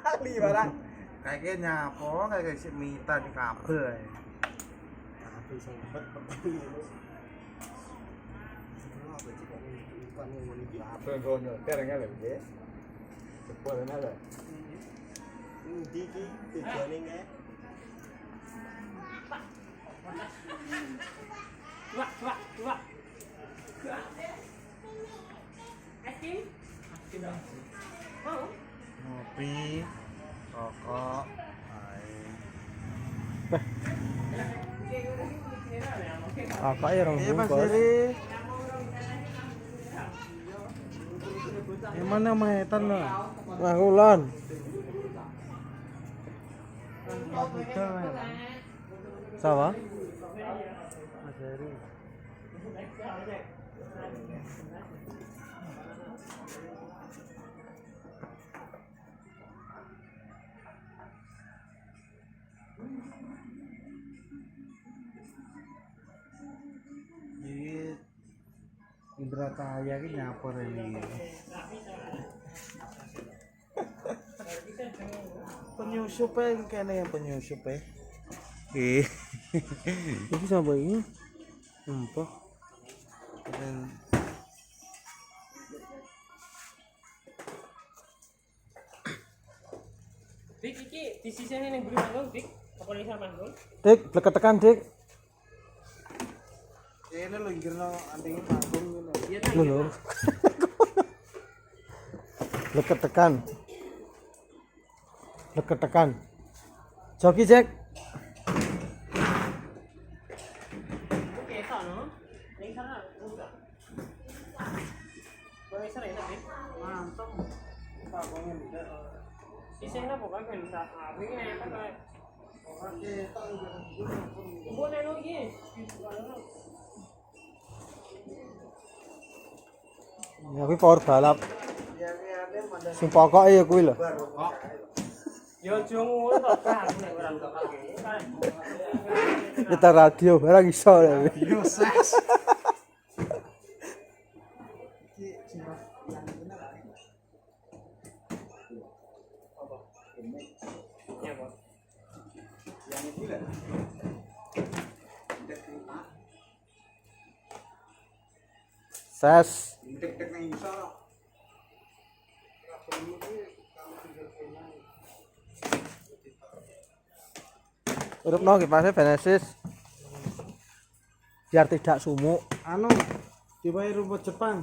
Kali barang. Kayaknya nyapo kayak si Mita di kabel. Tapi sempet Kabel gonyo terengnya lho, nggih. Cepol nale. Ndi iki tujuane nggih. Wah. Asin? Mau? Ngopi, rokok, Apa ya orang Mas bungkus? Diri. Gimana maetan lo? Makulon. Sawa? Mas Diri. Indra Cahaya ki nyapor ini. Penyusup kene yang penyusup Ih. Ini sama ini. Empok. Keren. Dik iki disisihne ning mburi manggung, Dik. Apa ning manggung? Dik, leket tekan dik. Ini lho ngirno anting manggung ngono. Iya ta. Lho. Leket tekan. Leket tekan. Joki Jack. Oke, sono. Ning sana enggak. Boleh sana enak, Dik. Mantap. Pak pengen ndak. Sisihna pokoke ben bisa. Ah, iki nek apa Oke, tak Mbok nek iki. Ya kuwi power balap. Sing pokoke ya kuwi lho. Yo aja ngono to, Kak. Nek ora kok iki. Kita radio barang iso ya. Yo ses. Ya, Bos. Yang ini lah. Ses. Dek-dek nang iso. Urupno kipasnya Genesis. Biar tidak sumuk. Anu, diwae rumput Jepang.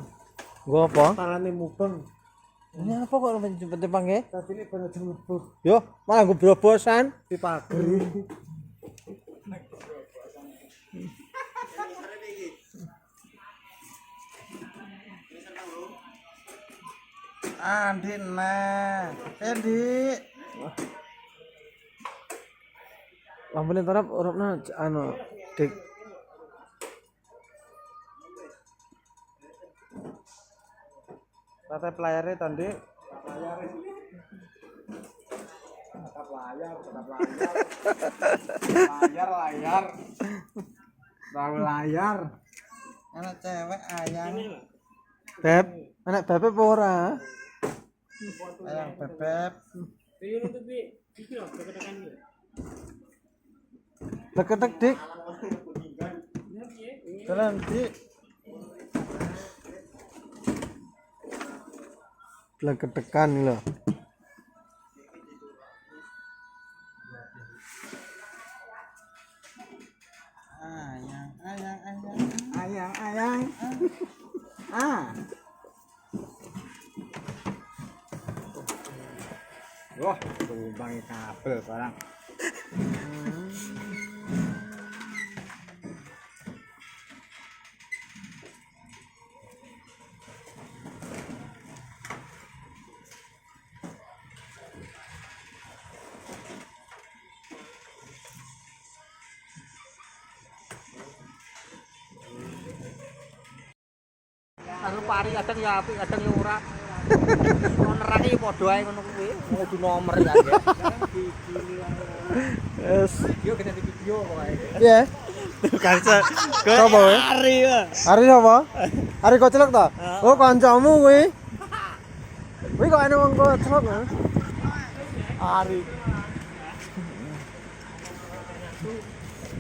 Gua apa? Talane mubeng. Ini apa kok menjemput Jepang ya? Tadi ini baru mlebu Yo, malah gue berobosan. di pager. Andi nah. Endi. Lampunya tarap urupna anu dik. Rata pelayarnya tadi. Layar. Tahu layar. Anak cewek ayang. Beb, anak bebek apa ora? Ayang bebek. Yo nutup Dik. Iki lho, tekan iki. Deketek dik. Jalan di. Deketekan lho. Ayang. Ah. Wah, tumbang kabel barang. Anu pari kadang ya apik, kadang ya ora. Ono nerake padha ae ngono kuwi. Kudu nomor ya. Yes. Yo kena di video pokoke. Ya. Kanca. Sopo wae? Ari ya. Ari sapa? Ari kocelok ta? Oh, kancamu kuwi. Kuwi kok ana wong kocelok. Ari.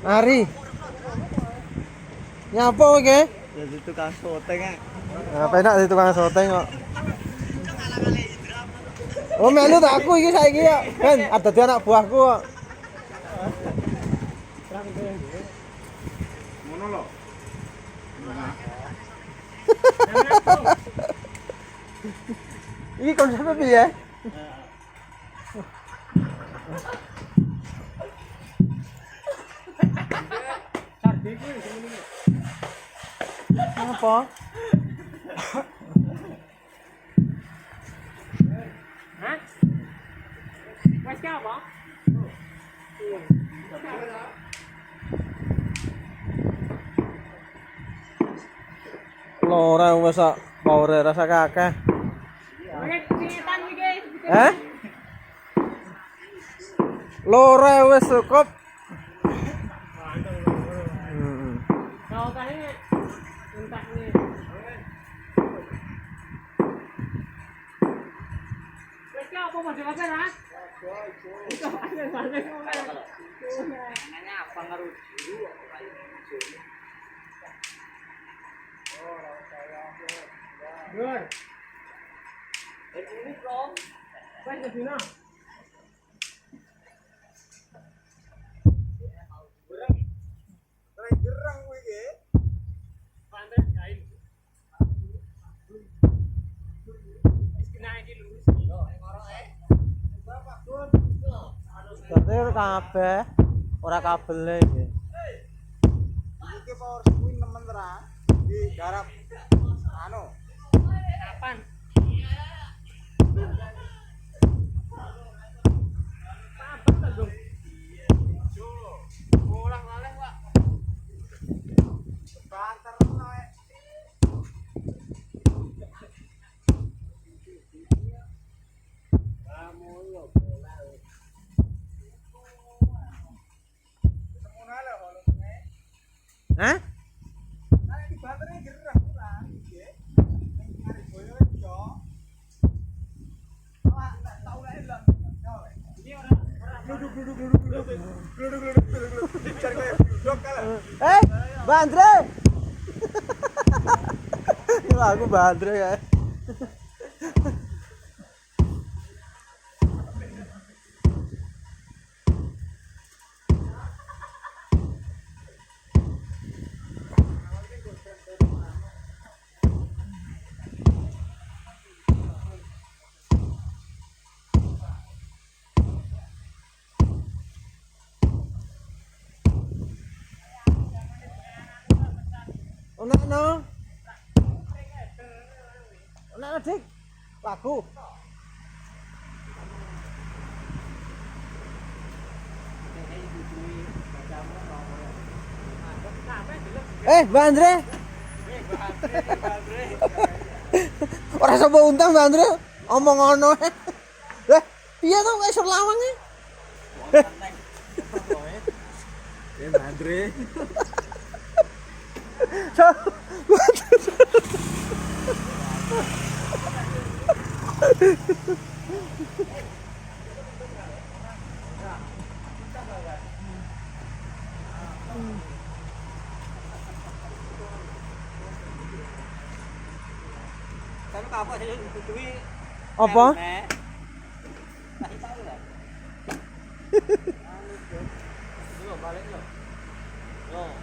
Ari. Nyapa iki? Jadi tukang syuting ah. Nah, penak di tukang syuting kok. Oh, melu tak aku iki saiki ya. Ben, ada di anak buahku kok. Ngono lho. Iki konsepnya piye? Apa? Hah? Wes ka apa? Lora wis sak power rasa kakeh. Cintan iki. Eh? Lora wis cukup. Kau tadi entah nih. Wes ka apa mau dilakukan ha? Nanya apa ngaruh? Good. Ini from. Baik ke sini. Gerang kuwi iki. Pantai kain. Wis kena iki lurus. Yo, ngorok Berarti kabeh ora kabele iki. Iki power kuwi nemen terang di garap anu. Kapan? Kapan ta, Gung? Ulang laleh, Pak. Banter nae. Hah? Nah, di baterainya gerang kurang, nggih. Ning kari boyo yo. Wah, tak tau lek lho. Ini orang Gluduk. Jar kaya gluduk kalah. Mbak Andre. Ini aku Mbak Andre ya. Ono. Ono dik. Lagu. Mbak Andre. Ora sapa untang Mbak Andre. Omong ngono. Lah, piye to wis lawang e? Mbak Andre. Kan apa sih kuwi? Apa? Tak tahu lah. Anu, balik lo. Lo.